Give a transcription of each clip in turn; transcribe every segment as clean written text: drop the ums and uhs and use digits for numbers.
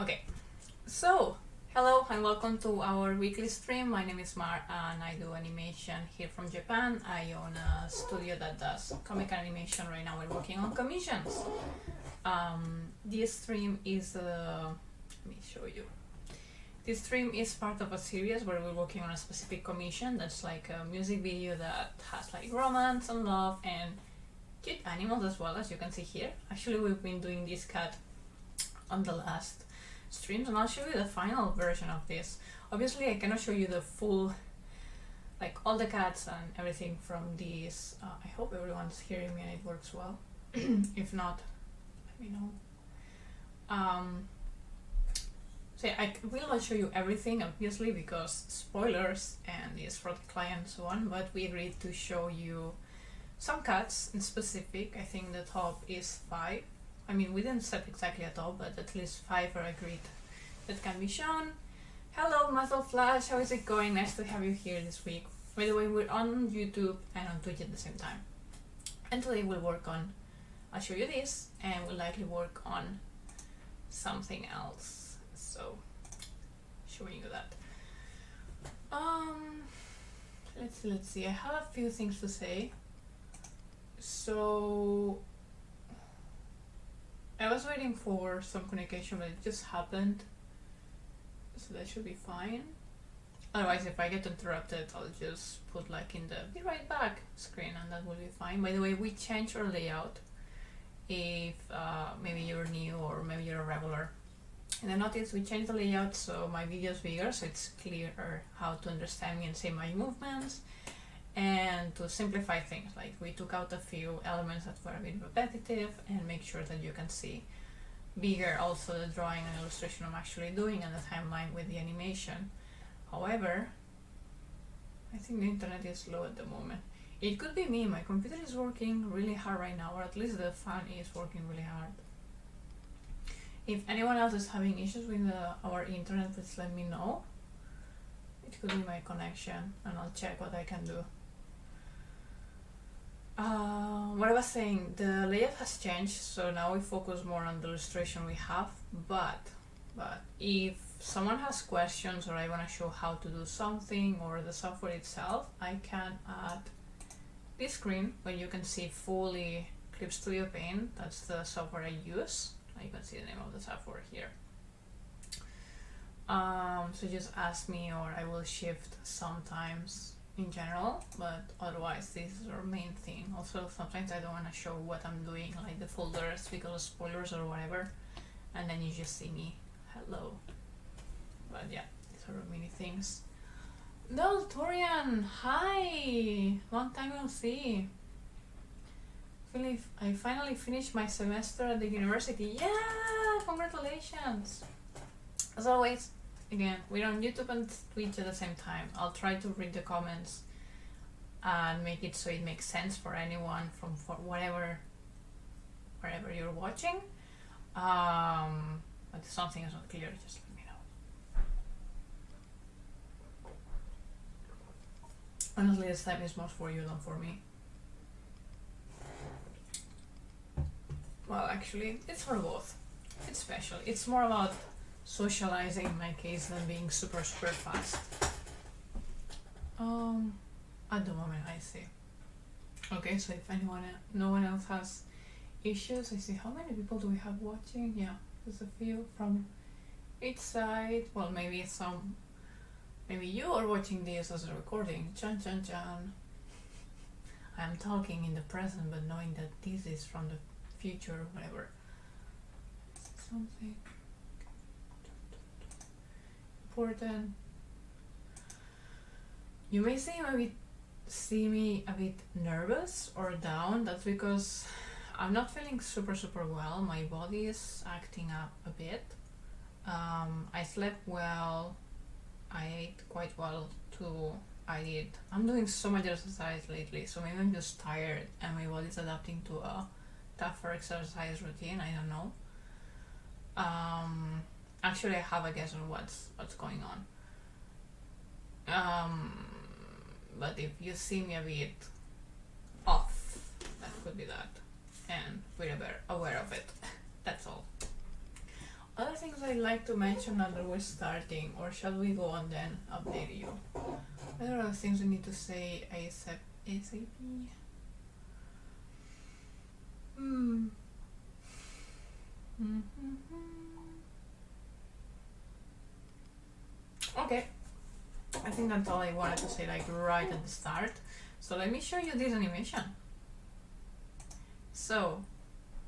Okay, so hello and welcome to our weekly stream. My name is Mar and I do animation here from Japan. I own a studio that does comic animation. Right now we're working on commissions. This stream is, let me show you. This stream is part of a series where we're working on a specific commission that's like a music video that has like romance and love and cute animals as well, as you can see here. Actually, we've been doing this cat on the last streams, and I'll show you the final version of this. Obviously I cannot show you the full, like all the cats and everything from these. I hope everyone's hearing me and it works well. If not, let me know. So yeah, I will not show you everything obviously because spoilers and it's for the client and so on, but we agreed to show you some cats in specific. I think the top is 5. I mean, we didn't set exactly a top, but at least 5 are agreed that can be shown. Hello, Muscle Flash, how is it going? Nice to have you here this week. By the way, we're on YouTube and on Twitch at the same time. And today we'll work on, I'll show you this, and we'll likely work on something else. So, showing you that. Let's see, I have a few things to say. So, I was waiting for some communication, but it just happened, so that should be fine. Otherwise, if I get interrupted, I'll just put like in the be right back screen and that will be fine. By the way, we changed our layout. If maybe you're new or maybe you're a regular, and I noticed we changed the layout so my video is bigger, so it's clearer how to understand me and see my movements. And to simplify things, like we took out a few elements that were a bit repetitive and make sure that you can see bigger also the drawing and illustration I'm actually doing and the timeline with the animation. However, I think the internet is slow at the moment. It could be me, my computer is working really hard right now, or at least the fan is working really hard. If anyone else is having issues with our internet, please let me know. It could be my connection and I'll check what I can do. What I was saying, the layout has changed, so now we focus more on the illustration we have, but if someone has questions or I want to show how to do something or the software itself, I can add this screen where you can see fully Clip Studio Paint. That's the software I use. You can see the name of the software here. So just ask me or I will shift sometimes in general, but otherwise this is our main thing. Also sometimes I don't want to show what I'm doing, like the folders, because of spoilers or whatever, and then you just see me, hello. But yeah, these are many things. No, Torian, hi! Long time no see. I finally finished my semester at the university. Yeah, congratulations! As always, again, we're on YouTube and Twitch at the same time. I'll try to read the comments and make it so it makes sense for anyone from wherever you're watching. But if something is not clear, just let me know. Honestly, this time is more for you than for me. Well, actually, it's for both. It's special. It's more about socializing in my case than being super fast. At the moment I see. Okay, so if no one else has issues, I see how many people do we have watching. Yeah, there's a few from each side. Well, maybe you are watching this as a recording. Chan. I'm talking in the present but knowing that this is from the future or whatever. Something important. You may see me a bit nervous or down. That's because I'm not feeling super well. My body is acting up a bit. I slept well. I ate quite well too. I'm doing so much exercise lately, so maybe I'm just tired and my body's adapting to a tougher exercise routine. I don't know. Actually, I have a guess on what's going on. But if you see me a bit off, that could be that, and we're aware of it. That's all. Other things I'd like to mention now that we're starting, or shall we go and then update you? There are things we need to say ASAP. Okay, I think that's all I wanted to say, like right at the start. So let me show you this animation. So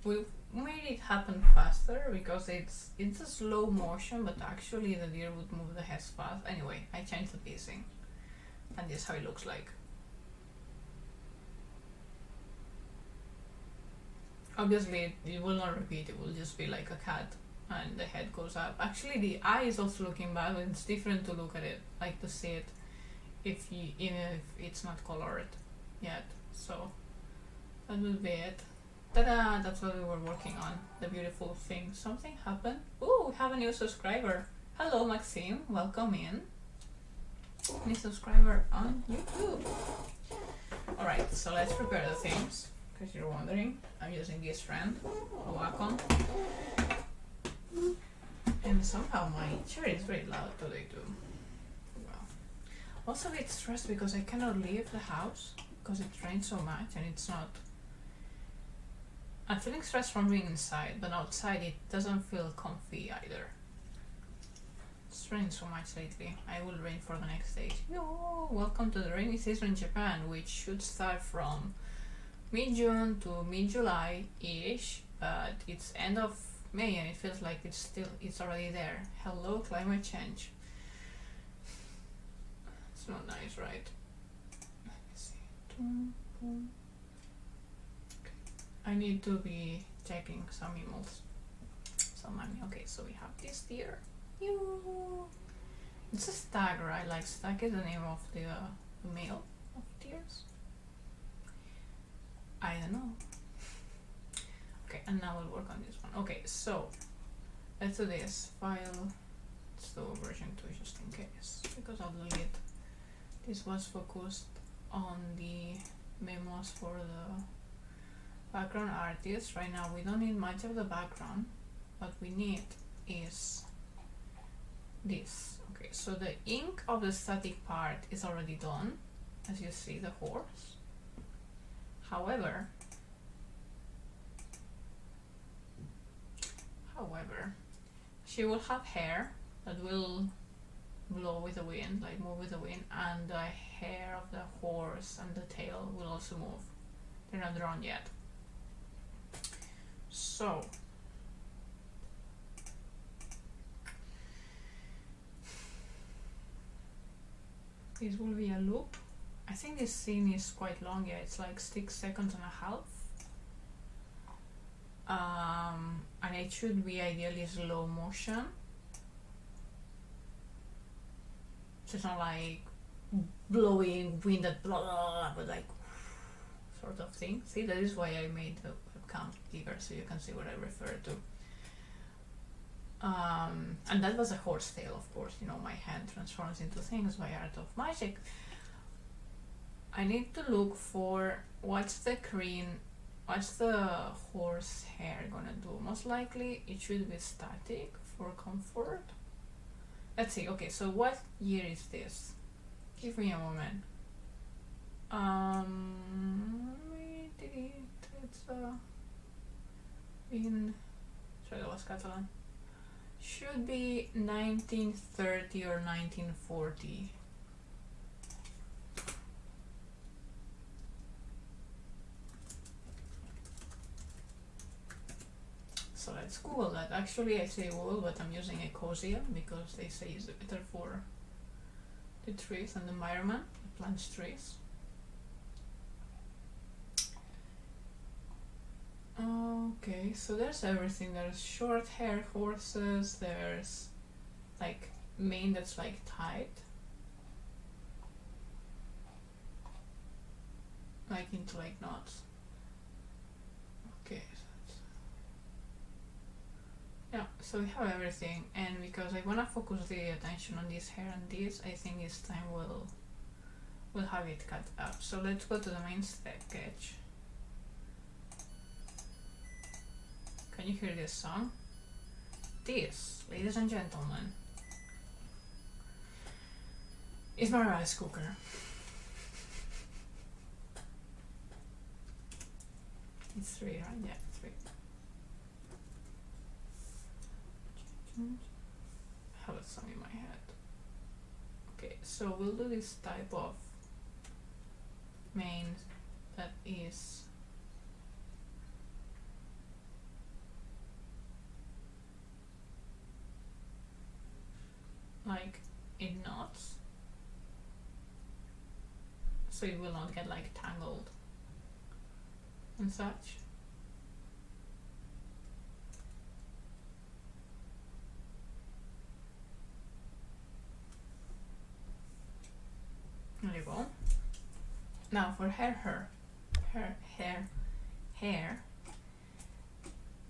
we made it happen faster because it's a slow motion, but actually the deer would move the head fast. Anyway, I changed the pacing, and this is how it looks like. Obviously, it will not repeat. It will just be like a cat, and the head goes up. Actually, the eye is also looking bad, but it's different to look at it, like to see it, even if it's not colored yet. So that will be it. Ta-da! That's what we were working on. The beautiful thing. Something happened. Ooh, we have a new subscriber. Hello, Maxime. Welcome in. New subscriber on YouTube. Alright, so let's prepare the themes. Because you're wondering, I'm using this friend, a Wacom. And somehow my chair is very loud today too. Well, also a bit stressed because I cannot leave the house because it rains so much and it's not. I'm feeling stressed from being inside, but outside it doesn't feel comfy either. It's raining so much lately. I will rain for the next days. Yo, welcome to the rainy season in Japan, which should start from mid-June to mid-July-ish, but it's end of May and it feels like it's already there. Hello, climate change. It's not nice, right? Let me see. I need to be checking some emails. Okay, so we have this deer. It's a stag, right? Like stag is the name of the male of deers. I don't know. Okay, and now we'll work on this one. Okay, so let's do this. File. Let's do version 2 just in case, because I'll delete. This was focused on the memos for the background artist. Right now we don't need much of the background. What we need is this. Okay, so the ink of the static part is already done, as you see, the horse. However, she will have hair that will blow with the wind, like move with the wind, and the hair of the horse and the tail will also move. They're not drawn yet. So this will be a loop. I think this scene is quite long, yeah, it's like 6 seconds and a half. And it should be ideally slow motion. So it's not like blowing wind that blah, blah, blah, but like sort of thing. See, that is why I made the webcam bigger so you can see what I refer to. And that was a horse tail, of course, you know, my hand transforms into things by art of magic. I need to look for what's the horse hair gonna do. Most likely it should be static for comfort. Let's see. Okay, so what year is this? Give me a moment. It's in, sorry, that was Catalan. Should be 1930 or 1940. So let's Google that. Actually, I say Google, but I'm using Ecosia because they say it's better for the trees and the environment. It plants trees. Okay, so there's everything. There's short hair horses, there's like mane that's like tight, like into like knots. Okay, yeah, so we have everything, and because I wanna focus the attention on this hair and this, I think this time we'll have it cut up. So let's go to the main sketch. Can you hear this song? this, ladies and gentlemen, is my rice cooker. It's 3, right? Yeah, 3. I have a song in my head. Okay, so we'll do this type of main that is like in knots, so it will not get like tangled and such. There you go. Now for hair,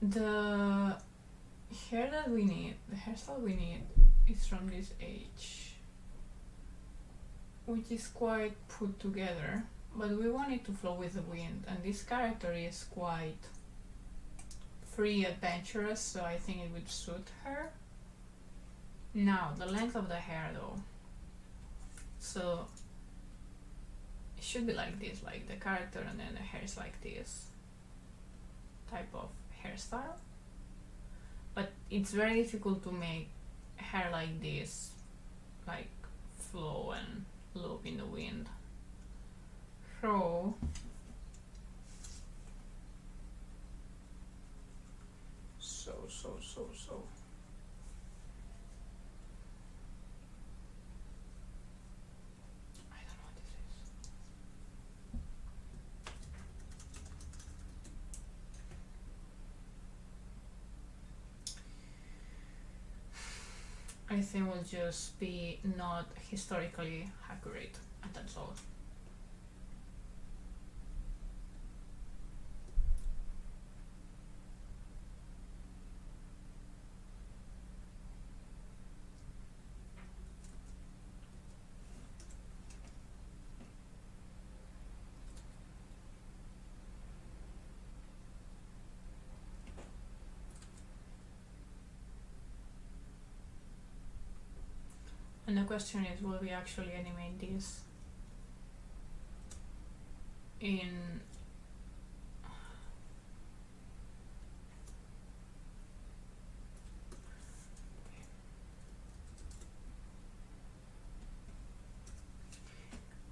the hair that we need, the hairstyle we need is from this age, which is quite put together, but we want it to flow with the wind, and this character is quite free, adventurous, so I think it would suit her. Now, the length of the hair though. So it should be like this, like the character and then the hair is like this type of hairstyle. But it's very difficult to make hair like this, like flow and loop in the wind. So I don't know what this is. I think will just be not historically accurate, and that's all. And the question is, will we actually animate this in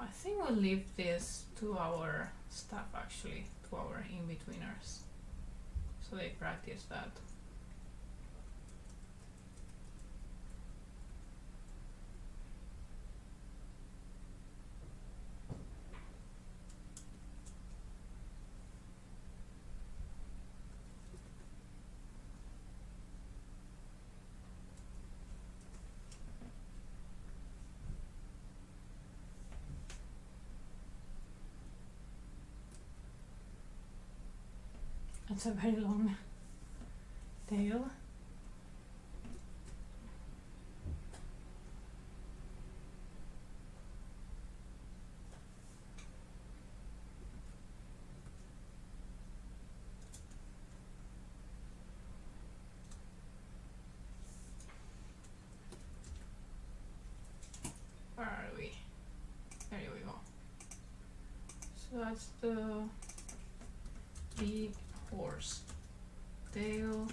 I think we'll leave this to our staff, actually, to our in-betweeners, so they practice that. It's a very long tail. Where are we? There we go. So that's the horse tail.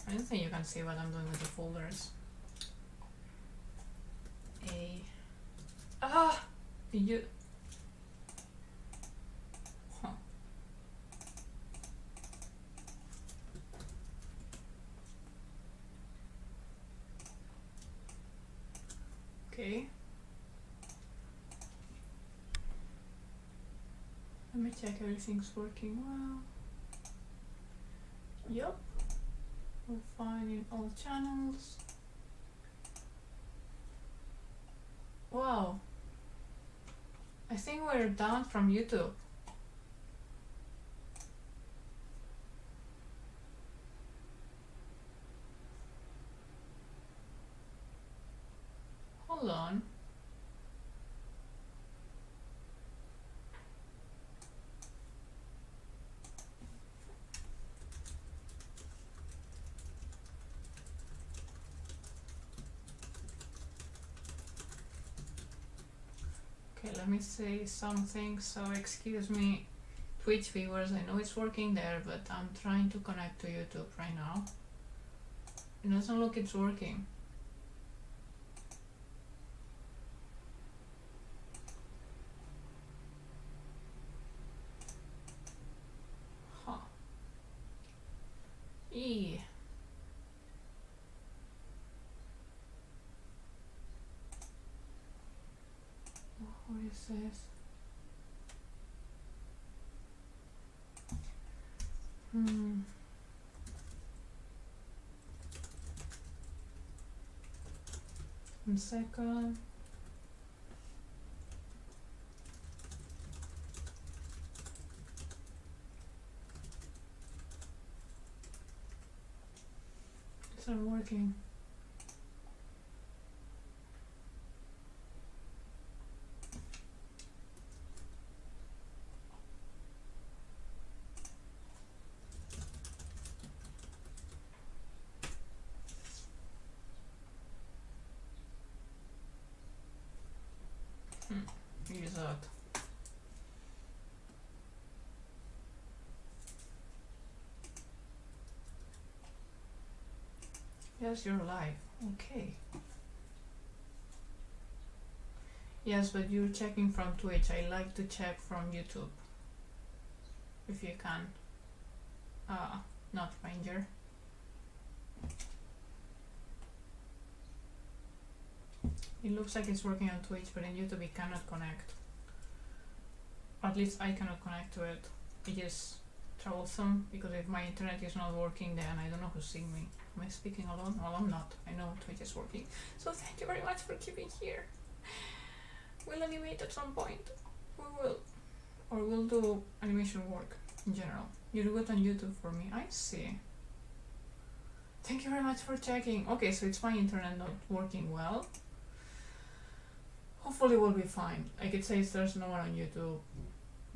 I don't think you can see what I'm doing with the folders. Did you? Huh. Okay. Let me check everything's working well. Yup. We're fine in all channels. Wow. I think we're down from YouTube. Hold on. Okay, let me say something. So excuse me, Twitch viewers, I know it's working there, but I'm trying to connect to YouTube right now. It doesn't look it's working. Huh. Eee. What is this? One second. It's not working. Use that. Yes, you're live. Okay. Yes, but you're checking from Twitch. I like to check from YouTube. If you can. Not Ranger. It looks like it's working on Twitch, but in YouTube it cannot connect. At least I cannot connect to it. It is troublesome because if my internet is not working, then I don't know who's seeing me. Am I speaking alone? Well, I'm not. I know Twitch is working. So thank you very much for keeping here. We'll animate at some point. We will. Or we'll do animation work in general. You do it on YouTube for me. I see. Thank you very much for checking. Okay, so it's my internet not working well. Hopefully we'll be fine. Like it says there's no one on YouTube,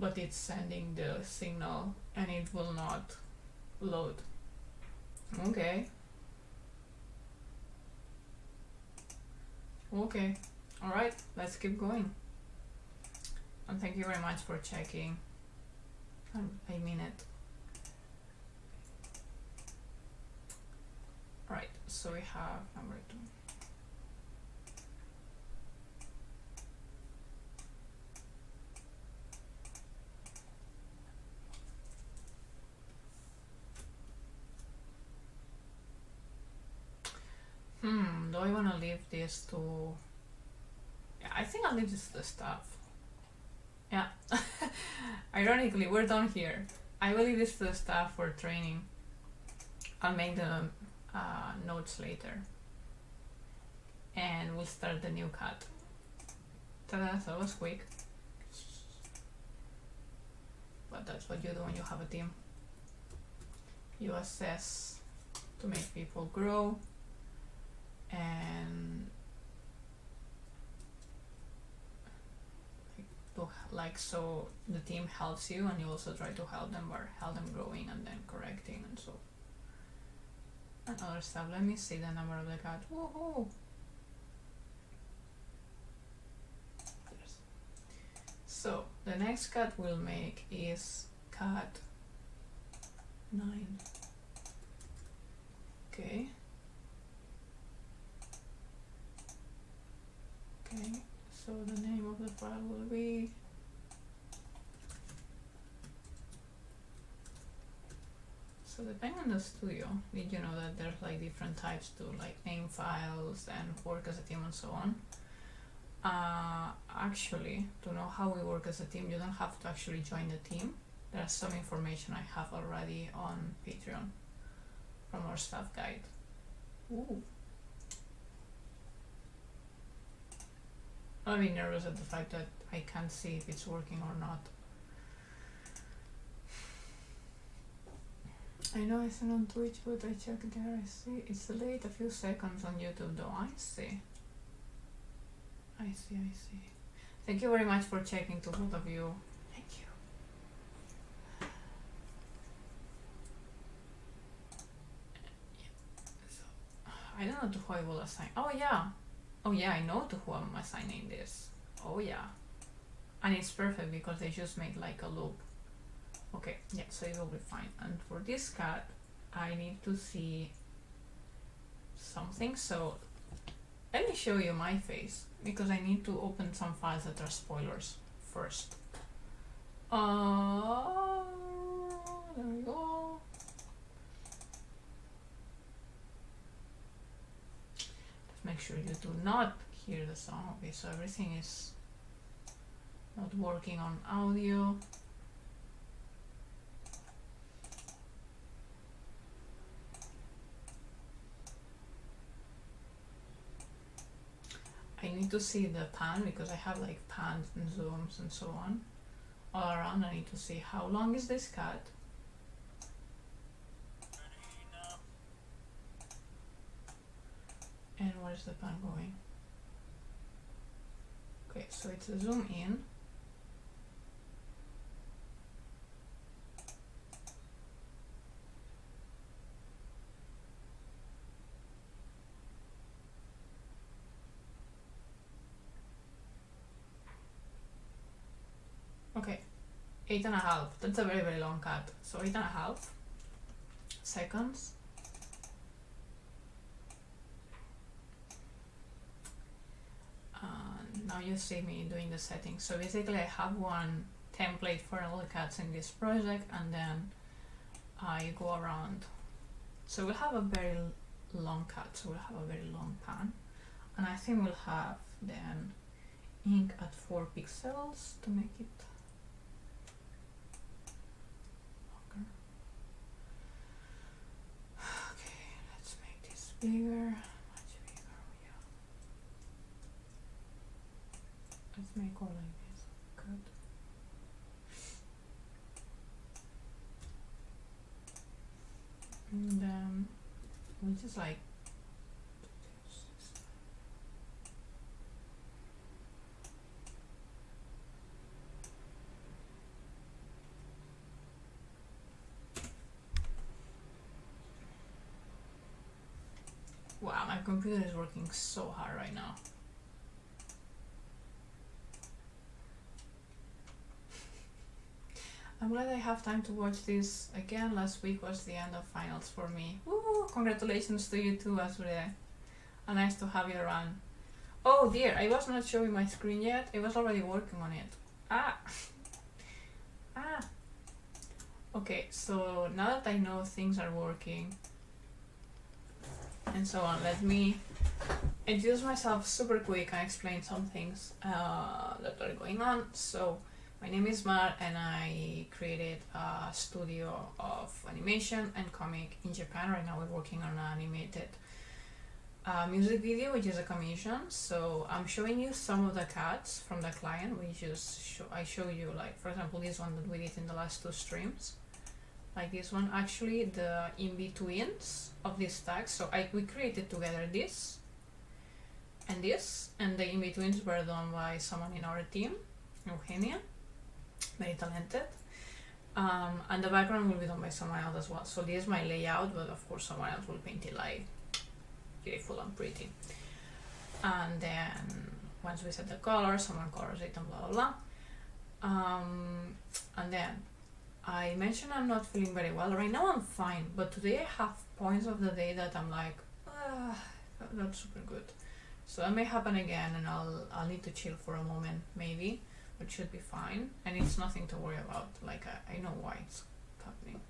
but it's sending the signal and it will not load. Okay. Okay. Alright, let's keep going. And thank you very much for checking. I mean it. Alright, so we have number 2. Do I want to leave this to... Yeah, I think I'll leave this to the staff. Yeah. Ironically, we're done here. I will leave this to the staff for training. I'll make the notes later. And we'll start the new cut. Ta-da, that was quick. But that's what you do when you have a team. You assess to make people grow. And so the team helps you and you also try to help them or help them growing and then correcting and so and other stuff. Let me see the number of the cat. Woohoo! So the next cut we'll make is cut 9. Okay. Okay, so the name of the file will be so depending on the studio, did you know that there's like different types to like name files and work as a team and so on. Actually, to know how we work as a team, you don't have to actually join the team. There's some information I have already on Patreon from our staff guide. Ooh. I'm being nervous at the fact that I can't see if it's working or not. I know it's on Twitch, but I check there, I see. It's delayed a few seconds on YouTube though. I see. I see. Thank you very much for checking to both of you. Thank you. So, I don't know to who I will assign. Oh yeah, I know to who I'm assigning this. Oh yeah. and it's perfect because they just made like a loop. Okay, yeah, so it will be fine. And for this cat, I need to see something, so let me show you my face because I need to open some files that are spoilers first. There we go. Just make sure you do not hear the sound. Okay, so everything is not working on audio. I need to see the pan because I have like pans and zooms and so on all around. I need to see how long is this cat. And where's the pan going? Okay, so it's a zoom in. Okay, 8.5. That's a very, very long cut. So 8.5 seconds. Now you see me doing the settings. So basically I have one template for all the cuts in this project, and then I go around. So we'll have a very long cut, so we'll have a very long pan, and I think we'll have then ink at 4 pixels to make it longer. Okay, let's make this bigger. Let's make all like this. Good. And we just like wow, my computer is working so hard right now. I'm glad I have time to watch this again. Last week was the end of finals for me. Woo! Congratulations to you too, Azure. And nice to have you around. Oh dear, I was not showing my screen yet. I was already working on it. Ah! Ah! Okay, so now that I know things are working and so on, let me introduce myself super quick and explain some things that are going on. So, my name is Mar, and I created a studio of animation and comic in Japan. Right now we're working on an animated music video, which is a commission. So I'm showing you some of the cuts from the client. I show you, like, for example, this one that we did in the last 2 streams. Like this one, actually, the in-betweens of these tags. So we created together this, and the in-betweens were done by someone in our team, Eugenia. Very talented, and the background will be done by someone else as well. So this is my layout, but of course someone else will paint it like beautiful and pretty. And then once we set the color, someone colors it and blah blah blah. And then I mentioned I'm not feeling very well. Right now I'm fine, but today I have points of the day that I'm like, not super good. So that may happen again, and I'll need to chill for a moment maybe. It should be fine, and it's nothing to worry about. Like I know why it's happening.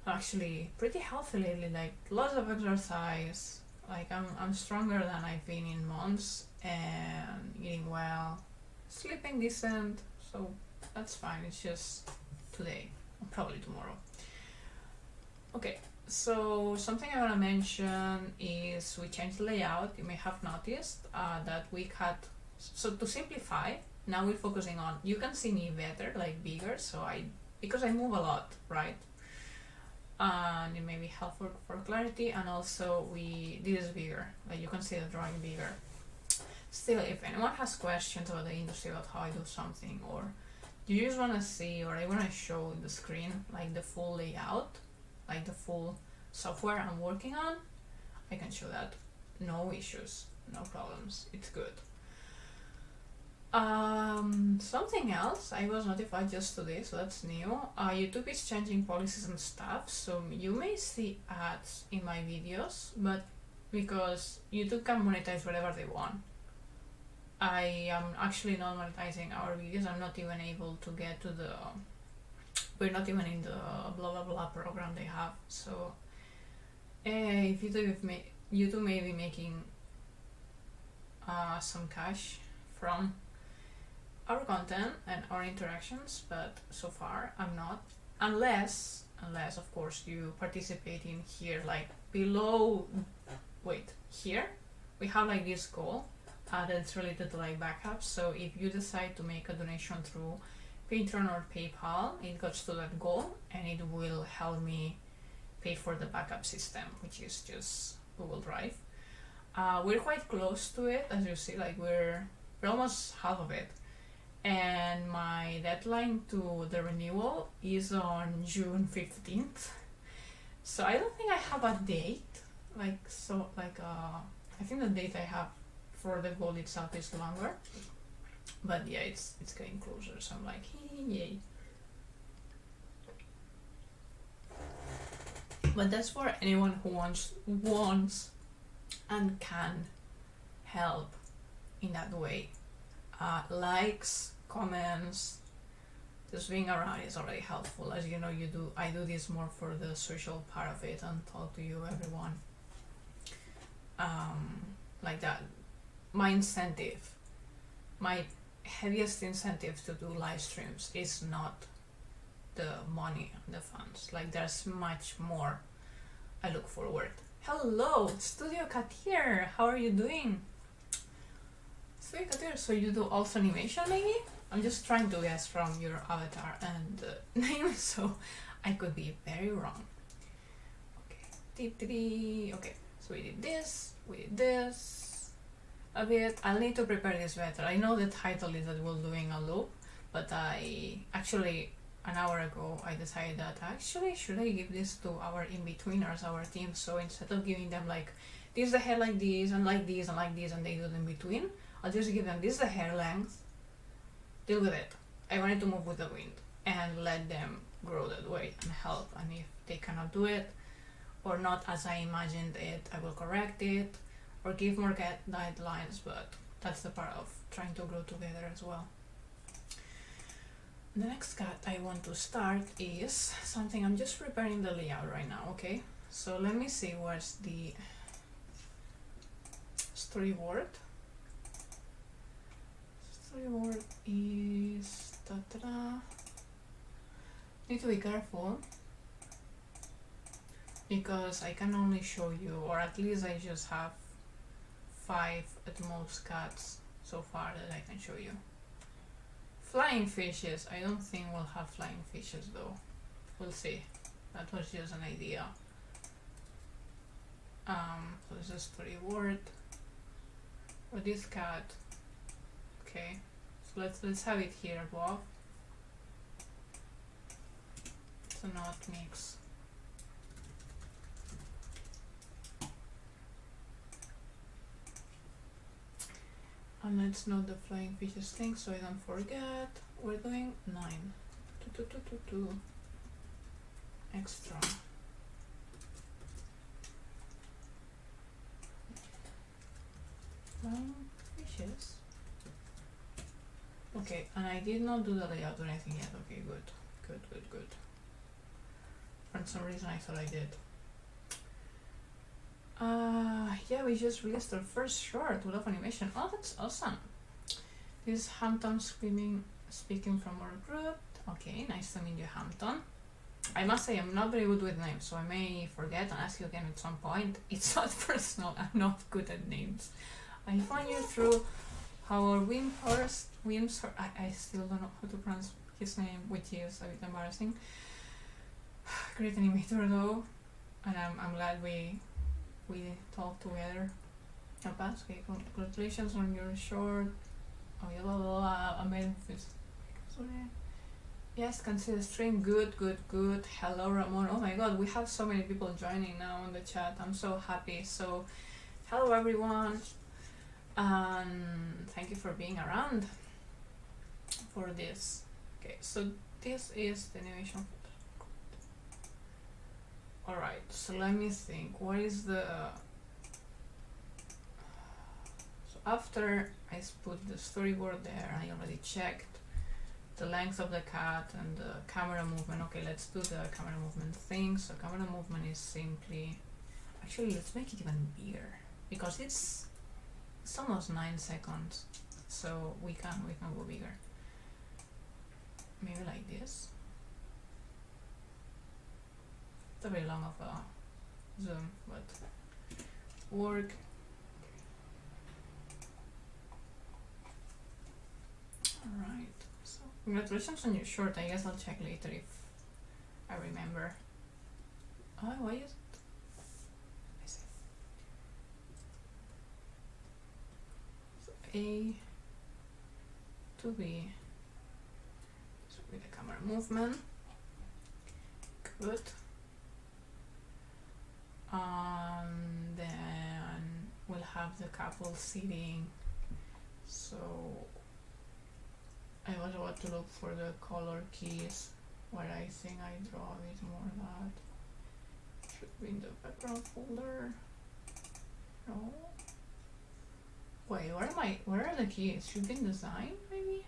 I'm actually pretty healthy lately, like lots of exercise. Like I'm stronger than I've been in months, and eating well, sleeping decent. So that's fine. It's just today, and probably tomorrow. Okay, so something I want to mention is we changed the layout. You may have noticed that we cut. So to simplify. Now we're focusing on, you can see me better, like bigger, so because I move a lot, right? And it may be helpful for clarity, and also this is bigger, like you can see the drawing bigger. Still, if anyone has questions about the industry, about how I do something, or you just want to see, or I want to show the screen, like the full layout, like the full software I'm working on, I can show that. No issues, no problems, it's good. Something else, I was notified just today, so that's new. YouTube is changing policies and stuff, so you may see ads in my videos, but because YouTube can monetize whatever they want. I am actually not monetizing our videos. I'm not even able to get to the... We're not even in the blah blah blah program they have, so if YouTube may be making some cash from our content and our interactions, but so far I'm not, unless of course you participate in here, like below, wait, here we have like this goal that's related to like backups. So if you decide to make a donation through Patreon or PayPal, it goes to that goal and it will help me pay for the backup system, which is just Google Drive. We're quite close to it, as you see, like we're almost half of it, and my deadline to the renewal is on June 15th. So I don't think I have a date, I think the date I have for the goal itself is longer, but yeah, it's getting closer, so I'm like, yay. But that's for anyone who wants and can help in that way. Likes, comments, just being around is already helpful. As you know, I do this more for the social part of it and talk to you, everyone. Like that. My heaviest incentive to do live streams is not the money and the funds. Like, there's much more I look forward. Hello, Studio Cat here. How are you doing? Studio Cat here. So you do also animation, maybe? I'm just trying to guess from your avatar and name, so I could be very wrong. Okay. Okay. So we did this a bit. I'll need to prepare this better. I know the title is that we're doing a loop, but I actually, an hour ago, I decided that actually should I give this to our in-betweeners, our team. So instead of giving them like, this is the hair like this, and like this, and like this, and they do the in-between, I'll just give them, this is the hair length, deal with it. I wanted to move with the wind and let them grow that way and help. And if they cannot do it, or not as I imagined it, I will correct it or give more guidelines, but that's the part of trying to grow together as well. The next cut I want to start is something, I'm just preparing the layout right now, okay? So let me see where's the storyboard. Storyboard is Need to be careful because I can only show you, or at least I just have 5 at most cuts so far that I can show you. Flying fishes, I don't think we'll have flying fishes though. We'll see. That was just an idea. So this is storyboard for this cat. Okay, so let's have it here above. So not mix. And let's note the flying fishes thing so I don't forget. We're doing 9. 2 extra. Flying fishes. Okay, and I did not do the layout or anything yet. Okay, good. For some reason I thought I did. Yeah, we just released our first short with animation. Oh, that's awesome. This is Hampton speaking from our group. Okay, nice to meet you, Hampton. I must say I'm not very good with names, so I may forget and ask you again at some point. It's not personal, I'm not good at names. I find you through our I still don't know how to pronounce his name, which is a bit embarrassing. Great animator though, and I'm glad we talked together. Okay, congratulations on your short. Oh yeah, blah blah blah. Amazing. Yes, can see the stream. Good. Hello, Ramon. Oh my god, we have so many people joining now on the chat. I'm so happy. So, hello everyone, and thank you for being around. for this. Okay, so this is the animation. Alright, so let me think. What is the... So after I put the storyboard there, I already checked the length of the cat and the camera movement. Okay, let's do the camera movement thing. So camera movement is simply... Actually, let's make it even bigger, because it's almost 9 seconds. So we can go bigger. Maybe like this. It's a very long of a zoom, but work. Alright, so congratulations on your short. I guess I'll check later if I remember. Oh, why is it? I see. So A to B. So with the camera movement. Good. Then we'll have the couple sitting. So I was about to look for the color keys where I think I draw a bit more that. Should be in the background folder. No. Wait, where are the keys? Should be in design, maybe?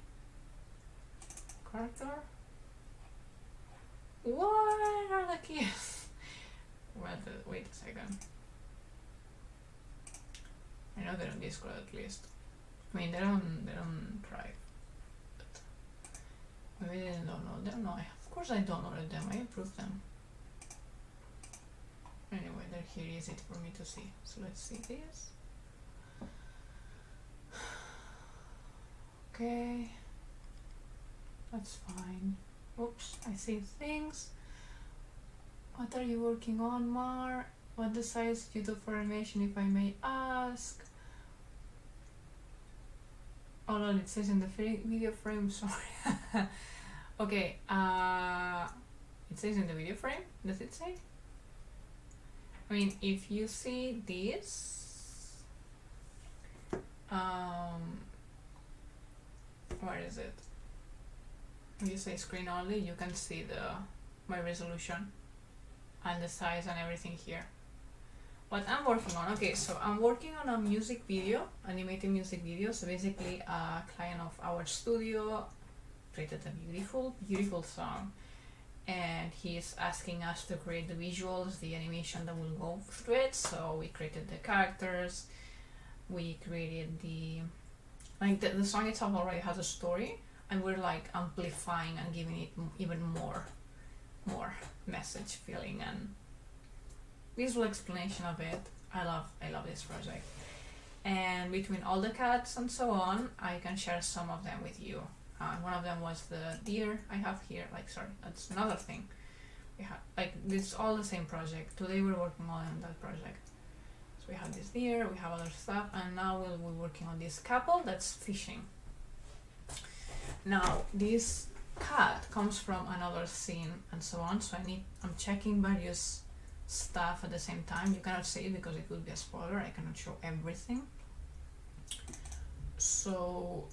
Character? What are the keys? Wait a second. I know they're on Discord at least. I mean, they're on Drive. But maybe they don't know them. No, of course I downloaded them. I approved them. Anyway, they're here. Easy for me to see. So let's see this. Okay. That's fine. Oops, I see things. What are you working on, Mar? What decides you do for animation, if I may ask? Oh no, it says in the video frame, sorry. Okay, it says in the video frame, does it say? I mean, if you see this, where is it? If you say screen only, you can see my resolution and the size and everything here. What I'm working on, okay, so I'm working on a music video, animating music video. So basically a client of our studio created a beautiful song, and he's asking us to create the visuals, the animation that will go through it. So we created the characters, we created the song itself already has a story, and we're like amplifying and giving it even more message feeling and visual explanation of it. I love this project, and between all the cats and so on, I can share some of them with you. One of them was the deer I have here. That's another thing. We have this all the same project. Today we're working on that project. So we have this deer, we have other stuff, and now we'll be working on this couple that's fishing. Now this cat comes from another scene and so on, so I'm checking various stuff at the same time. You cannot see it because it would be a spoiler. I cannot show everything. So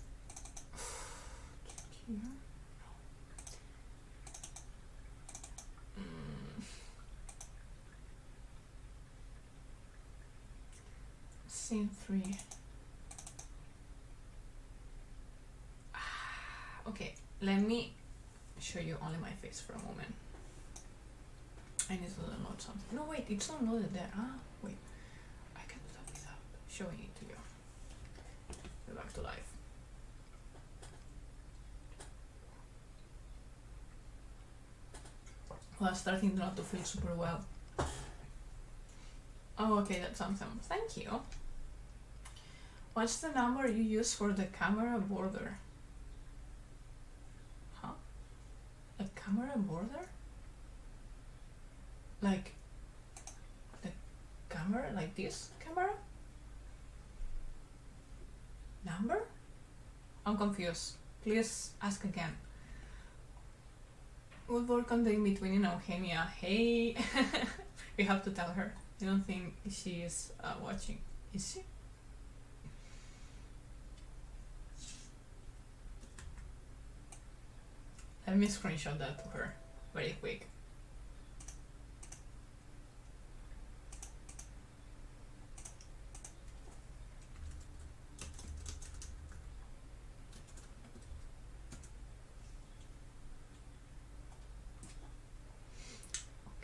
here. Scene 3. Okay, let me show you only my face for a moment. I need to download something. No, wait, it's downloaded there. Wait, I can do that without showing it to you. Go back to life. Well, starting not to feel super well. Oh, okay, that's something. Thank you. What's the number you use for the camera border? Huh? A camera border? Like the camera, like this camera? Number? I'm confused. Please ask again. We'll work on the in-between in Eugenia. Hey! We have to tell her. I don't think she is watching. Is she? Let me screenshot that to her very quick.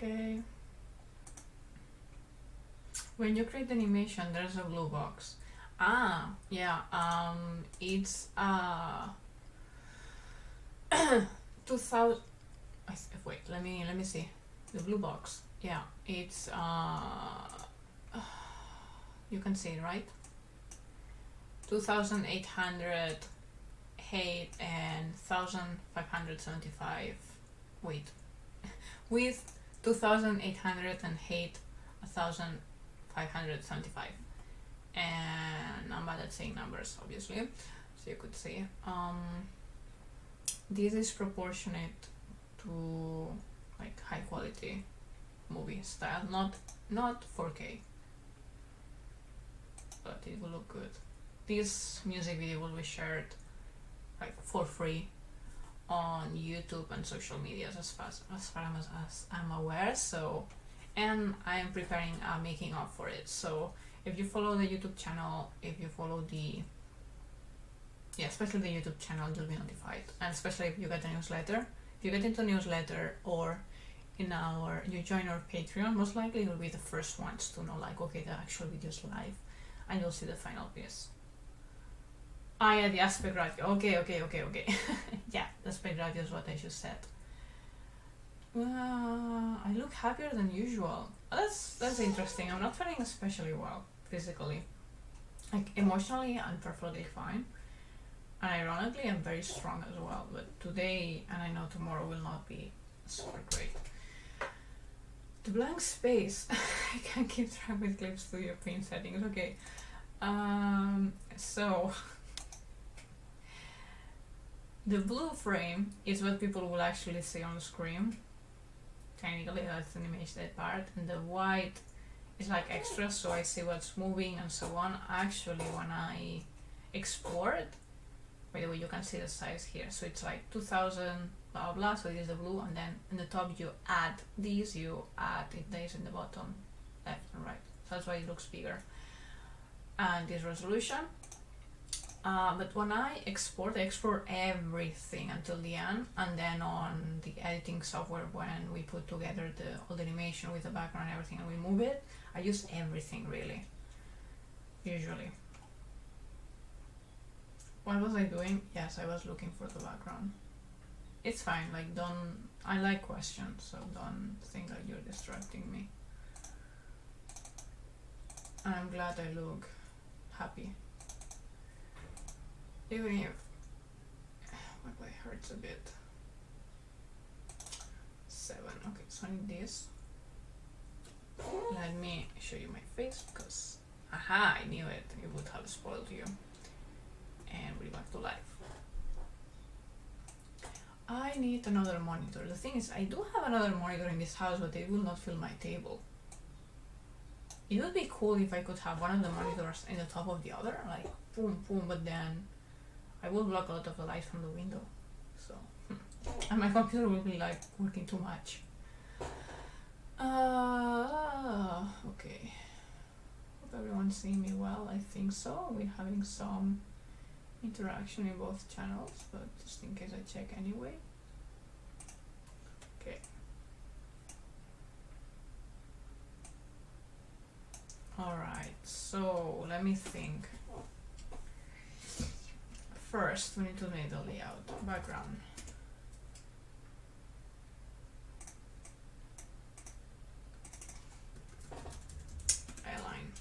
Okay. When you create animation, there's a blue box. Ah, yeah. It's 2000. Wait. Let me see. The blue box. Yeah. It's you can see it, right? 2,800 hate and 1,575. Wait. With 2,800 and hate 1,575. And I'm bad at saying numbers, obviously, so you could see. This is proportionate to like high quality movie style, not 4K, but it will look good. This music video will be shared like for free on YouTube and social medias as far as I'm aware. So, and I am preparing a making of for it. So if you follow the YouTube channel, if you follow especially the YouTube channel, you'll be notified. And especially if you get a newsletter, if you get into a newsletter or you join our Patreon, most likely you'll be the first ones to know, like, okay, the actual video's live, and you'll see the final piece. Ah, yeah, the aspect ratio. Okay. Yeah, the aspect ratio is what I just said. I look happier than usual. That's interesting. I'm not feeling especially well physically. Like emotionally, I'm perfectly fine. And ironically, I'm very strong as well. But today, and I know tomorrow, will not be super great. The blank space. I can't keep track with Clip Studio Paint settings. Okay. So the blue frame is what people will actually see on the screen. Technically, that's the image, that part, and the white is like extra, so I see what's moving and so on. Actually, when I export, by the way, you can see the size here, so it's like 2000 blah blah, so this is the blue, and then in the top you add these, you add these in the bottom left and right, so that's why it looks bigger. And this resolution, but when I export everything until the end, and then on the editing software, when we put together all the animation with the background and everything and we move it, I use everything really, usually. What was I doing? Yes, I was looking for the background. It's fine, like I like questions, so don't think that you're distracting me. And I'm glad I look happy. Even if my leg hurts a bit. 7. Okay, so I need this. Let me show you my face because aha, I knew it. It would have spoiled you. And we're back to life. I need another monitor. The thing is, I do have another monitor in this house, but it will not fill my table. It would be cool if I could have one of the monitors in the top of the other, like boom, boom, but then I will block a lot of the light from the window. So, and my computer will be like working too much. Okay. Hope everyone's seeing me well. I think so. We're having some interaction in both channels, but just in case I check anyway. Okay. Alright, so let me think. First, we need to make the layout. Background. Eyeline.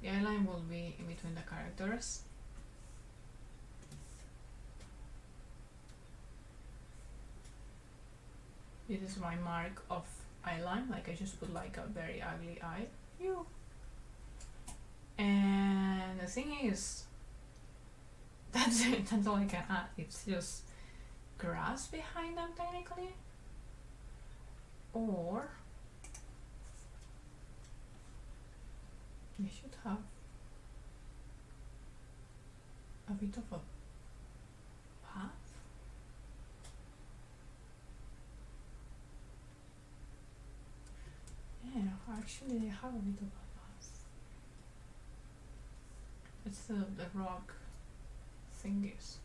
The eyeline will be in between the characters. This is my mark of eyeline, like I just put like a very ugly eye. Ew. And the thing is, that's it, that's all I can add. It's just grass behind them technically. Or they should have a bit of a path. Actually, they have a bit of a path. It's the rock thingies.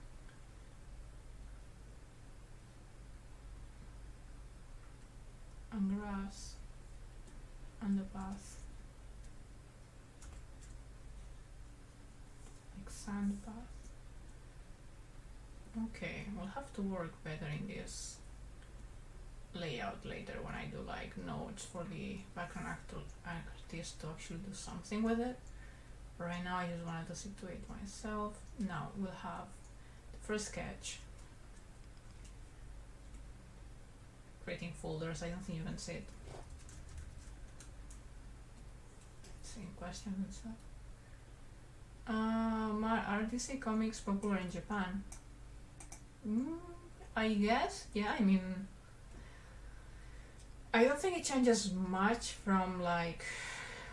And grass. And the path. Like sand path. Okay, we'll have to work better in this layout later when I do like notes for the background artist to actually do something with it. Right now I just wanted to situate myself. Now we'll have the first sketch. Creating folders, I don't think you can see it. Same questions and stuff. Are DC comics popular in Japan? I guess, yeah, I mean, I don't think it changes much from like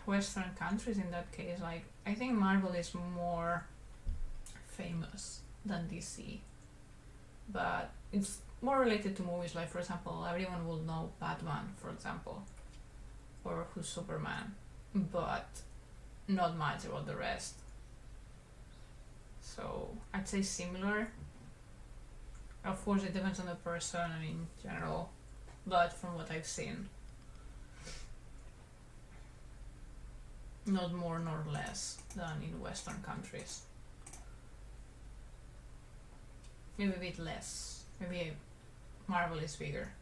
Western countries in that case. Like, I think Marvel is more famous than DC, but it's more related to movies. Like, for example, everyone will know Batman, for example, or who's Superman, but not much about the rest. So I'd say similar. Of course, it depends on the person and in general, but from what I've seen, not more nor less than in Western countries. Maybe a bit less. Maybe Marvel is bigger.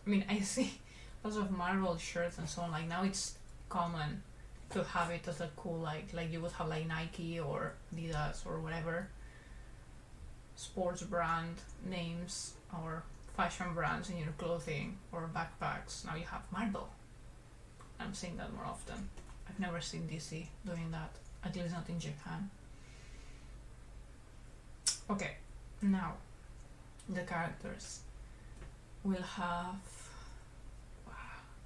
I mean, I see lots of Marvel shirts and so on. Like, now it's common to have it as a cool, like you would have like Nike or Adidas or whatever sports brand names or fashion brands in your clothing or backpacks. Now you have Marvel. I'm seeing that more often. I've never seen DC doing that, at least not in Japan. Okay, now the characters will have,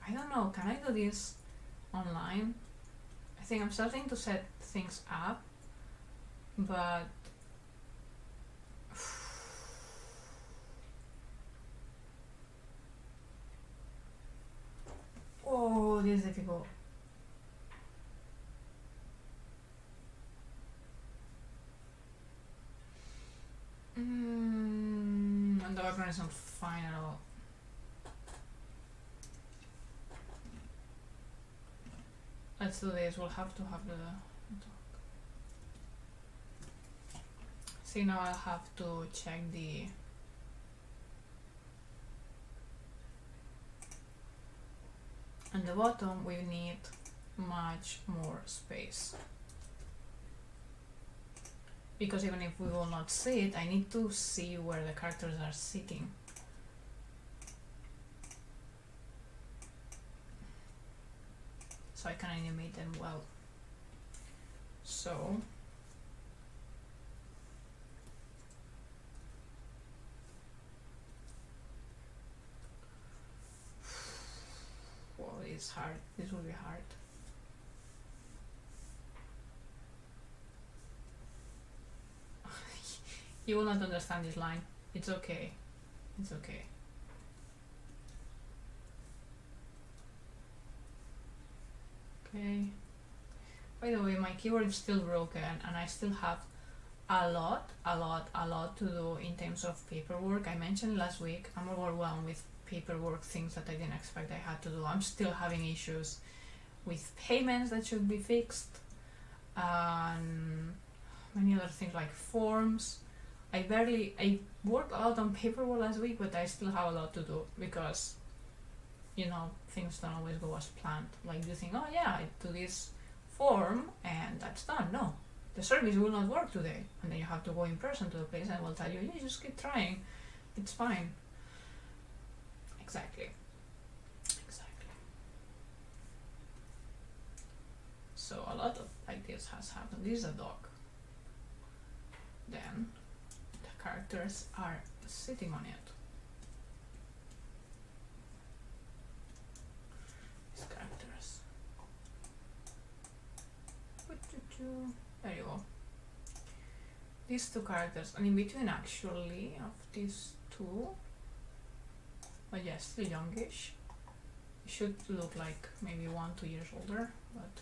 I don't know, can I do this online? I think I'm starting to set things up, but oh, this is difficult. And the background is not fine at all. Let's do this. We'll have to have the talk. See, now I'll have to check the on the bottom. We need much more space, because even if we will not see it, I need to see where the characters are sitting. So I can animate them well. So well, it's hard. This will be hard. You will not understand this line. It's okay. It's okay. Okay. By the way, my keyboard is still broken and I still have a lot to do in terms of paperwork. I mentioned last week, I'm overwhelmed with paperwork, things that I didn't expect I had to do. I'm still having issues with payments that should be fixed, and many other things like forms. I worked a lot on paperwork last week, but I still have a lot to do because, you know, things don't always go as planned. Like, you think, oh yeah, I do this form and that's done. No, the service will not work today, and then you have to go in person to the place and will tell you, yeah, just keep trying, it's fine. Exactly. So a lot of like this has happened. This is a dog. Then the characters are sitting on it. These characters. There you go. These two characters, and in between actually of these two, but yes, still youngish, should look like maybe 1-2 years older, but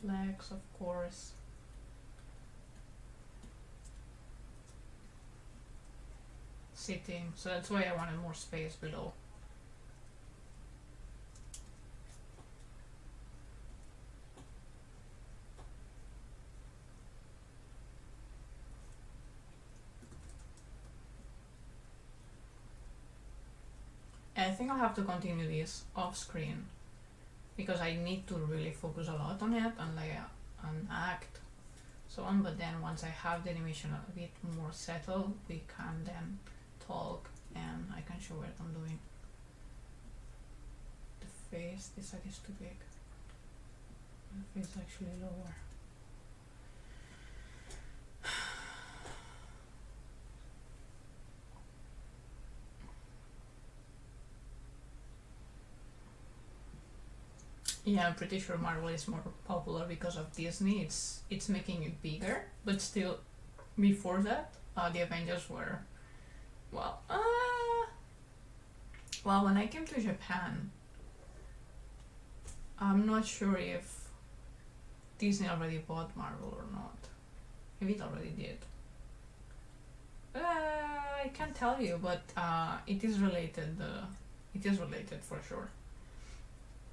legs, of course. Sitting, so that's why I wanted more space below. I think I'll have to continue this off screen because I need to really focus a lot on it and like and act so on, but then once I have the animation a bit more settled, we can then talk and I can show what I'm doing. The face, this side is too big. The face is actually lower. Yeah, I'm pretty sure Marvel is more popular because of Disney. It's making it bigger, but still, before that, the Avengers were, well, when I came to Japan, I'm not sure if Disney already bought Marvel or not. Maybe it already did. I can't tell you, but it is related. It is related for sure.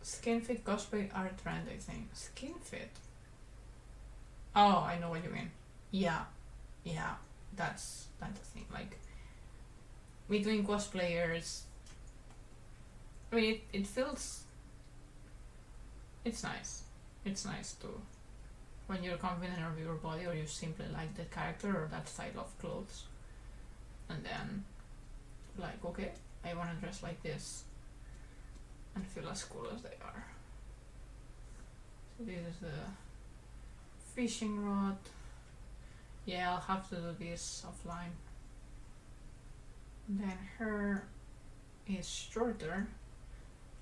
Skin fit cosplay are a trend, I think. Skin fit? Oh, I know what you mean. Yeah, that's the thing. Like, between cosplayers, I mean, it feels... It's nice. It's nice to... when you're confident of your body or you simply like the character or that style of clothes. And then, like, okay, I want to dress like this and feel as cool as they are. So this is the fishing rod. Yeah, I'll have to do this offline. And then her is shorter.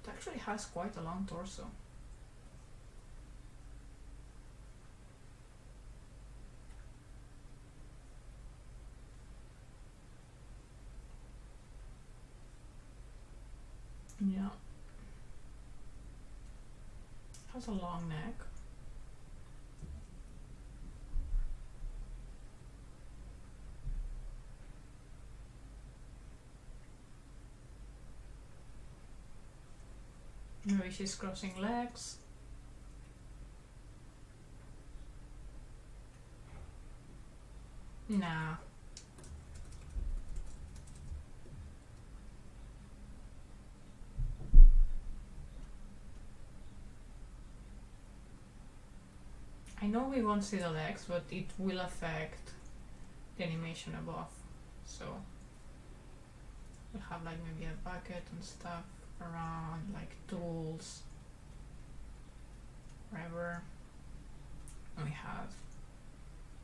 It actually has quite a long torso. Yeah. Has a long neck. Maybe she's crossing legs. Nah. I know we won't see the legs, but it will affect the animation above. So we'll have like maybe a bucket and stuff around, like tools, wherever. And we have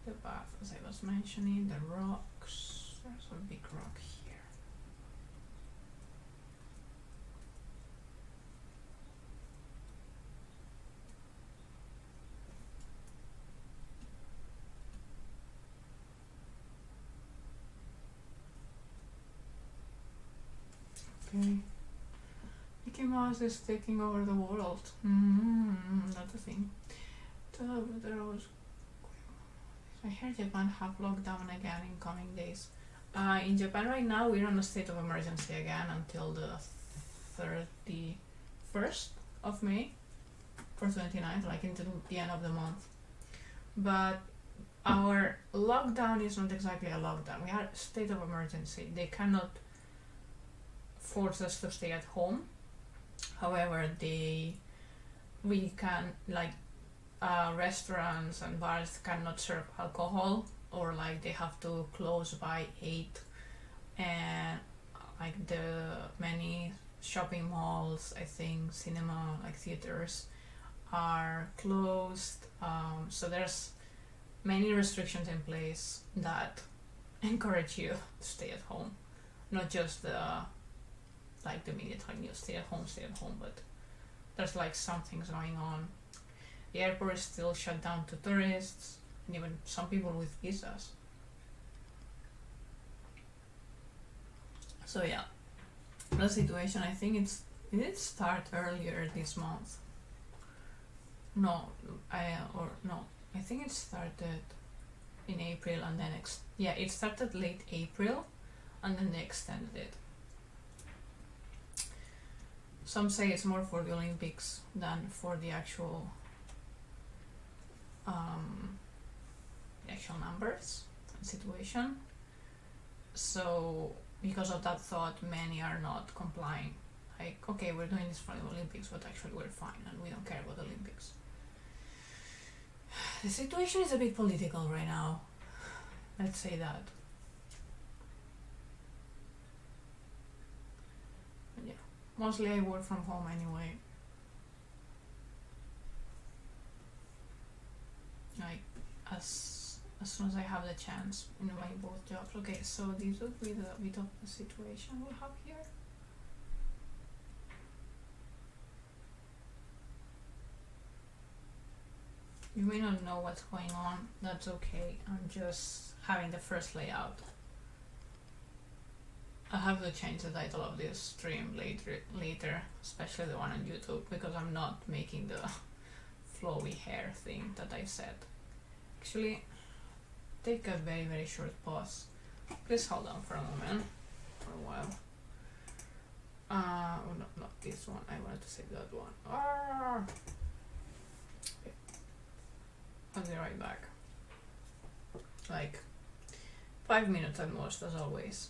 the bath, as I was mentioning, the rocks. There's a big rock here. Okay. Mickey Mouse is taking over the world. That's a thing. I heard Japan have lockdown again in coming days. In Japan right now we're on a state of emergency again until the 31st of May for 29th, like into the end of the month. But our lockdown is not exactly a lockdown. We are a state of emergency. They cannot force us to stay at home. However, we can, like, restaurants and bars cannot serve alcohol, or like they have to close by 8, and like the many shopping malls, I think cinema, like theaters, are closed. So there's many restrictions in place that encourage you to stay at home, not just the like the media telling you stay at home, but there's like some things going on. The airport is still shut down to tourists and even some people with visas. So yeah, the situation, I think it did start earlier this month. No, I think it started in April and then it started late April and then they extended it. Some say it's more for the Olympics than for the actual numbers and situation. So because of that thought, many are not complying. Like, okay, we're doing this for the Olympics, but actually we're fine and we don't care about the Olympics. The situation is a bit political right now. Let's say that. But yeah, mostly I work from home anyway. Like, as soon as I have the chance in my both jobs. Okay, so this would be the bit of the situation we'll have here. You may not know what's going on, that's okay. I'm just having the first layout. I'll have to change the title of this stream later, especially the one on YouTube, because I'm not making the flowy hair thing that I said. Actually, take a very, very short pause. Please hold on for a moment, for a while. Oh, no, not this one. I wanted to say that one. Okay. I'll be right back. Like 5 minutes at most, as always.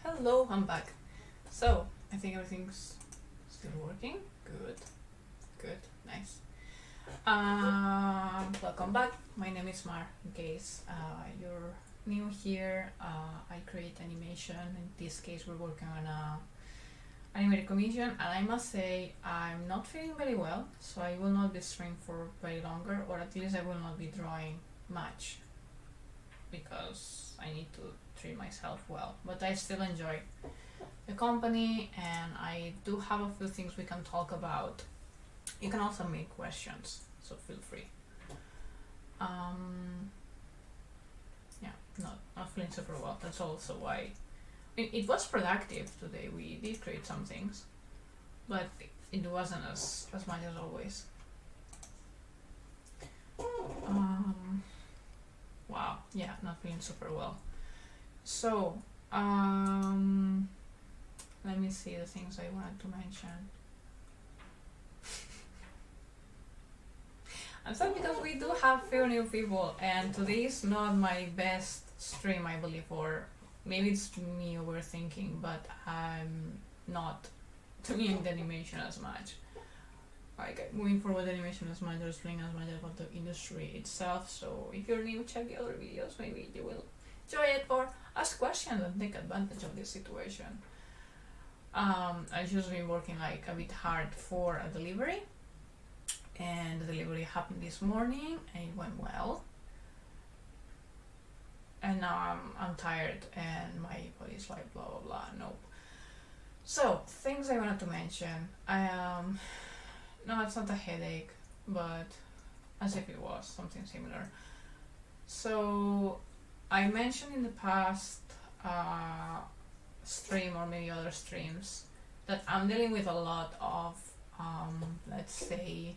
Hello, I'm back. So, I think everything's still working. Good, nice. Welcome back. My name is Mar. In case you're new here, I create animation. In this case, we're working on a animated commission, and I must say I'm not feeling very well, so I will not be streaming for very longer, or at least I will not be drawing much, because I need to treat myself well. But I still enjoy the company, and I do have a few things we can talk about. You can also make questions, so feel free. Yeah, not feeling super well. That's also why it was productive today. We did create some things, but it wasn't as much as always. Wow, yeah, not feeling super well. So, let me see the things I wanted to mention. I'm sad because we do have few new people, and today is not my best stream, I believe, or maybe it's me overthinking, but I'm not doing the animation as much. Like, moving forward animation as much, or explaining as much about the industry itself. So if you're new, check the other videos, maybe you will enjoy it, or ask questions and take advantage of this situation. I've just been working like a bit hard for a delivery, and the delivery happened this morning and it went well, and now I'm tired and my body's like blah blah blah. Nope. So things I wanted to mention. No, it's not a headache, but as if it was something similar. So I mentioned in the past stream, or maybe other streams, that I'm dealing with a lot of let's say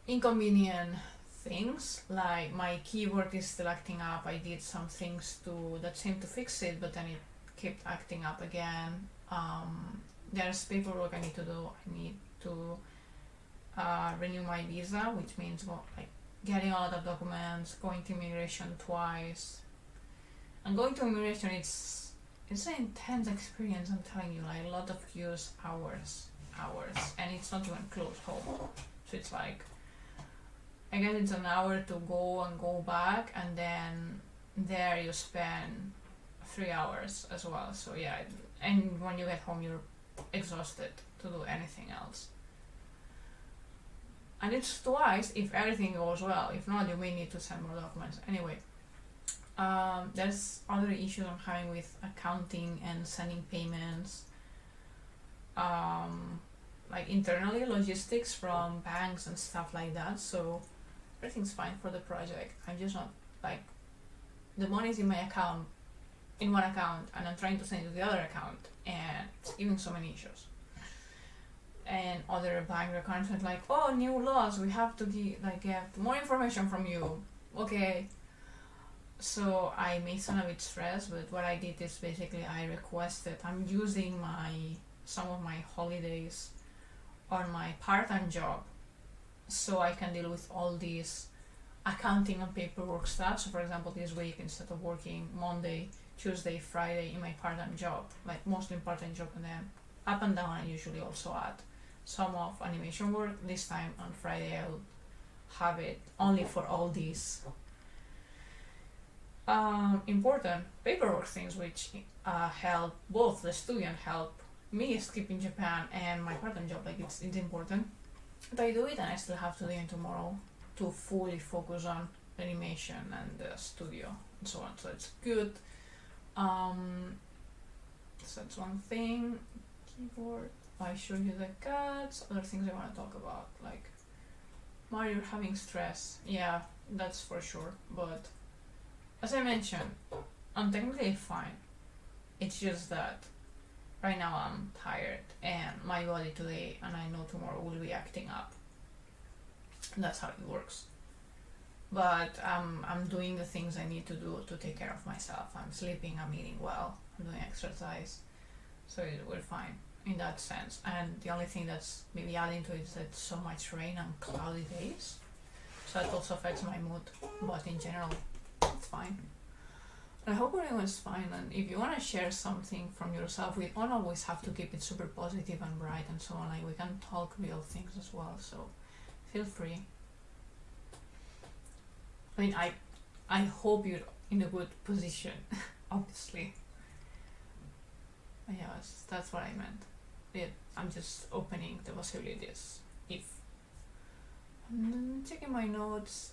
inconvenient things, like my keyboard is still acting up. I did some things that seemed to fix it, but then it kept acting up again. There's paperwork I need to do. I need to renew my visa, which means getting all the documents, going to immigration twice. And going to immigration, it's an intense experience, I'm telling you, like a lot of queues, hours, and it's not even close home. So it's like, I guess it's an hour to go and go back, and then there you spend 3 hours as well. So yeah, and when you get home, you're exhausted to do anything else. And it's twice if everything goes well. If not, you may need to send more documents. Anyway, there's other issues I'm having with accounting and sending payments. Like internally, logistics from banks and stuff like that. So everything's fine for the project. I'm just not like, the money's in my account, in one account, and I'm trying to send it to the other account, and it's giving so many issues. And other bank requirements like, oh, new laws, we have to get more information from you. Okay. So I made some of it stress, but what I did is basically I'm using some of my holidays on my part-time job, so I can deal with all these accounting and paperwork stuff. So for example, this week, instead of working Monday, Tuesday, Friday in my part-time job, like mostly part-time job, and then up and down I usually also add some of animation work. This time on Friday I'll have it only for all these important paperwork things, which help both the studio and help me escape in Japan and my part-time job. Like it's important that I do it, and I still have today and tomorrow to fully focus on animation and the studio and so on. So it's good. So that's one thing. Keyboard. I showed you the cats. Other things I want to talk about, like Mario having stress. Yeah, that's for sure. But as I mentioned, I'm technically fine. It's just that right now I'm tired, and my body today and I know tomorrow will be acting up. That's how it works. But I'm doing the things I need to do to take care of myself. I'm sleeping, I'm eating well, I'm doing exercise, so we're fine in that sense. And the only thing that's maybe adding to it is that so much rain and cloudy days, so that also affects my mood. But in general, it's fine. I hope everyone's fine, and if you want to share something from yourself, we don't always have to keep it super positive and bright and so on. Like, we can talk real things as well, so feel free. I mean, I hope you're in a good position, obviously. But yeah, that's what I meant. I'm just opening the possibilities. If I'm checking my notes.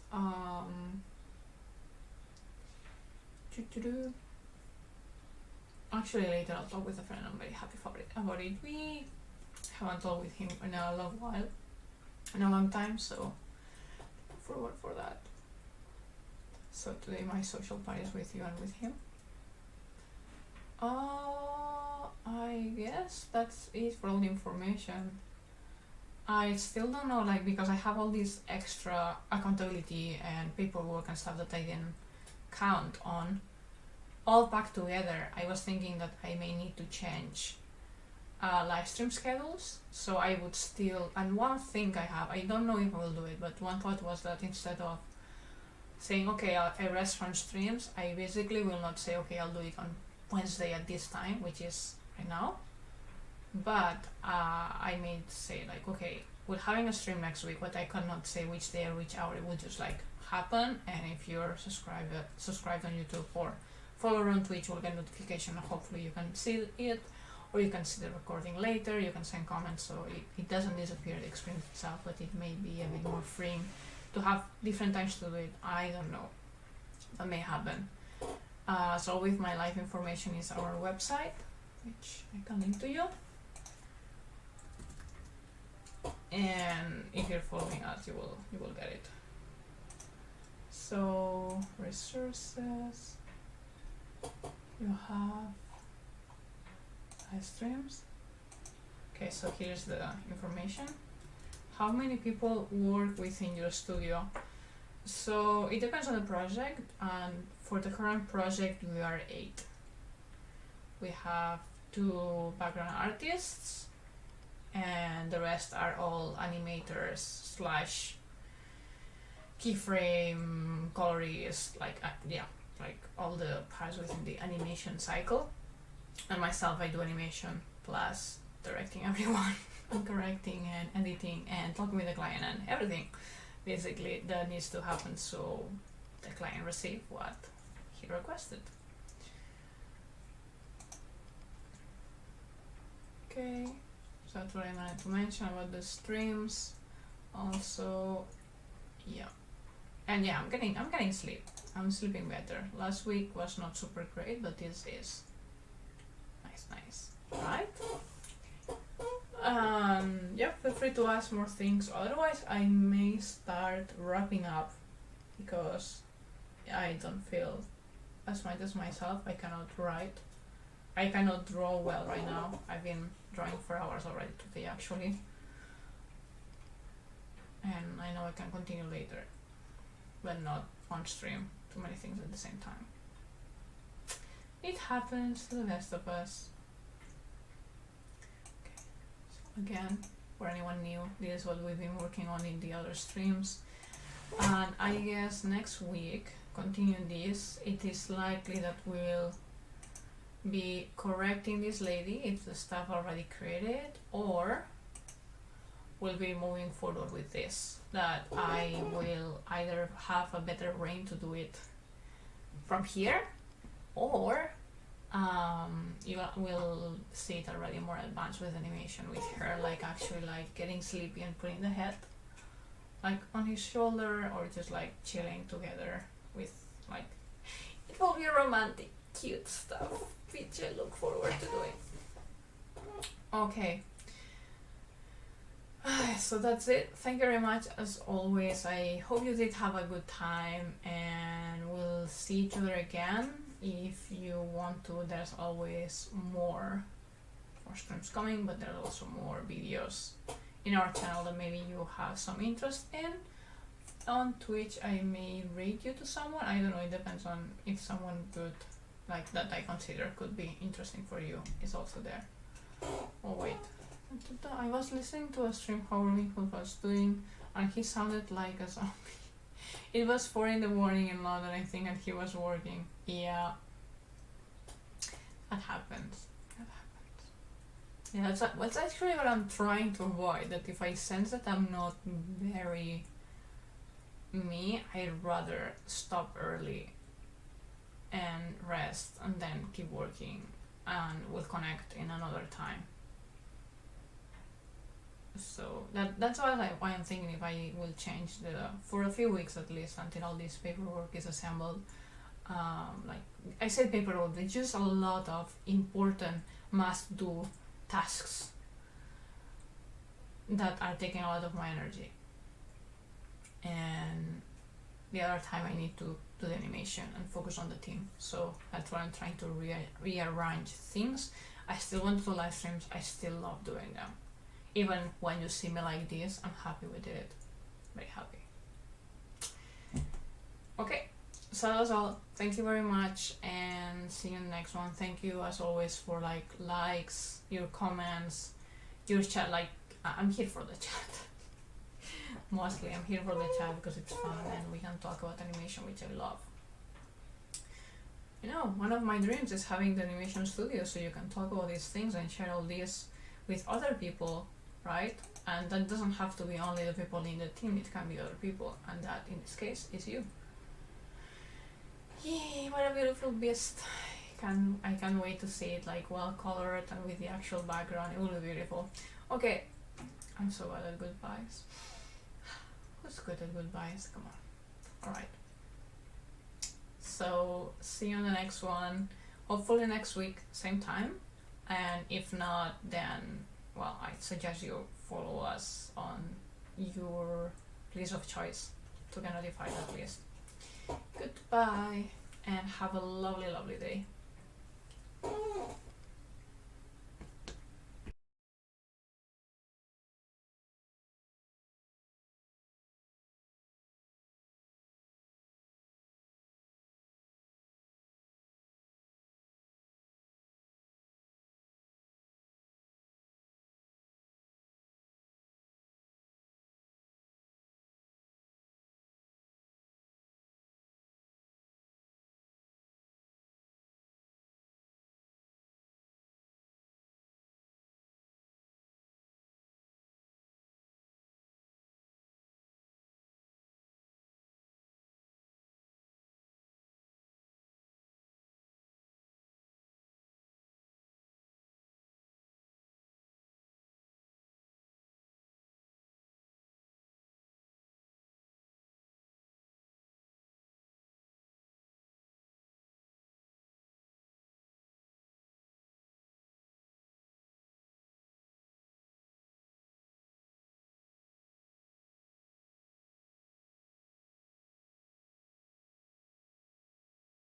Actually, later I'll talk with a friend. I'm very happy about it. We haven't talked with him in a long time, so look forward for that. So today my social part is with you and with him. I guess that's it for all the information. I still don't know, like, because I have all this extra accountability and paperwork and stuff that I didn't count on. all packed together, I was thinking that I may need to change live stream schedules. So I would still, and one thing I don't know if I will do it, but one thought was that instead of saying, okay, I rest from streams, I basically will not say, okay, I'll do it on Wednesday at this time, which is right now. But I may say like, okay, we're having a stream next week, but I cannot say which day or which hour. It will just like happen. And if you're subscribed on YouTube or follower on Twitch, you'll get notification. Hopefully you can see it, or you can see the recording later. You can send comments, so it doesn't disappear the experience itself, but it may be a bit more freeing to have different times to do it. I don't know. That may happen. So with my live information is our website, which I can link to you. And if you're following us, you will get it. So resources, you have live streams. Okay, so here's the information. How many people work within your studio? So it depends on the project, and for the current project we are 8. We have 2 background artists, and the rest are all animators / keyframe colorists, like like all the parts within the animation cycle. And myself, I do animation plus directing everyone and correcting and editing and talking with the client and everything basically that needs to happen so the client receive what he requested. Okay, so that's what I wanted to mention about the streams. Also, yeah, and yeah, I'm getting sleep. I'm sleeping better. Last week was not super great, but this is nice, right? Yeah, feel free to ask more things. Otherwise, I may start wrapping up because I don't feel as much as myself. I cannot write. I cannot draw well right now. I've been drawing for hours already today, actually. And I know I can continue later, but not on stream. Too many things at the same time. It happens to the best of us. Okay. So again, for anyone new, this is what we've been working on in the other streams. And I guess next week, continuing this, it is likely that we'll be correcting this lady if the stuff already created, or we'll be moving forward with this, that I will either have a better brain to do it from here, or you will see it already more advanced with animation, with her like actually like getting sleepy and putting the head like on his shoulder, or just like chilling together with like, it will be romantic, cute stuff, which I look forward to doing. Okay. So that's it. Thank you very much as always. I hope you did have a good time, and we'll see each other again. If you want to, there's always more streams coming, but there's also more videos in our channel that maybe you have some interest in. On Twitch I may rate you to someone. I don't know, it depends on if someone good like that I consider could be interesting for you is also there. Oh wait, I was listening to a stream Heartwarming who was doing, and he sounded like a zombie. It was 4 in the morning in London, I think, and he was working. Yeah, that happens. Yeah, that's actually what I'm trying to avoid, that if I sense that I'm not very me, I'd rather stop early and rest and then keep working, and we'll connect in another time. So that's why I'm thinking if I will change for a few weeks at least, until all this paperwork is assembled. Like I said, paperwork, there's just a lot of important must-do tasks that are taking a lot of my energy, and the other time I need to do the animation and focus on the team. So that's why I'm trying to rearrange things. I still want to do live streams. I still love doing them. Even when you see me like this, I'm happy with it. Very happy. Okay, So that's all. Thank you very much, and see you in the next one. Thank you as always for like likes, your comments, your chat. Like I'm here for the chat. Mostly I'm here for the chat because it's fun and we can talk about animation, which I love. You know, one of my dreams is having the animation studio so you can talk about these things and share all this with other people, right? And that doesn't have to be only the people in the team, it can be other people, and that in this case is you. Yay, what a beautiful beast. I can't wait to see it like well colored and with the actual background. It will be beautiful. Okay, I'm so bad at goodbyes. Who's good at goodbyes? Come on. Alright. So see you on the next one. Hopefully next week, same time. And if not, then well, I suggest you follow us on your place of choice to get notified at least. Goodbye and have a lovely, lovely day.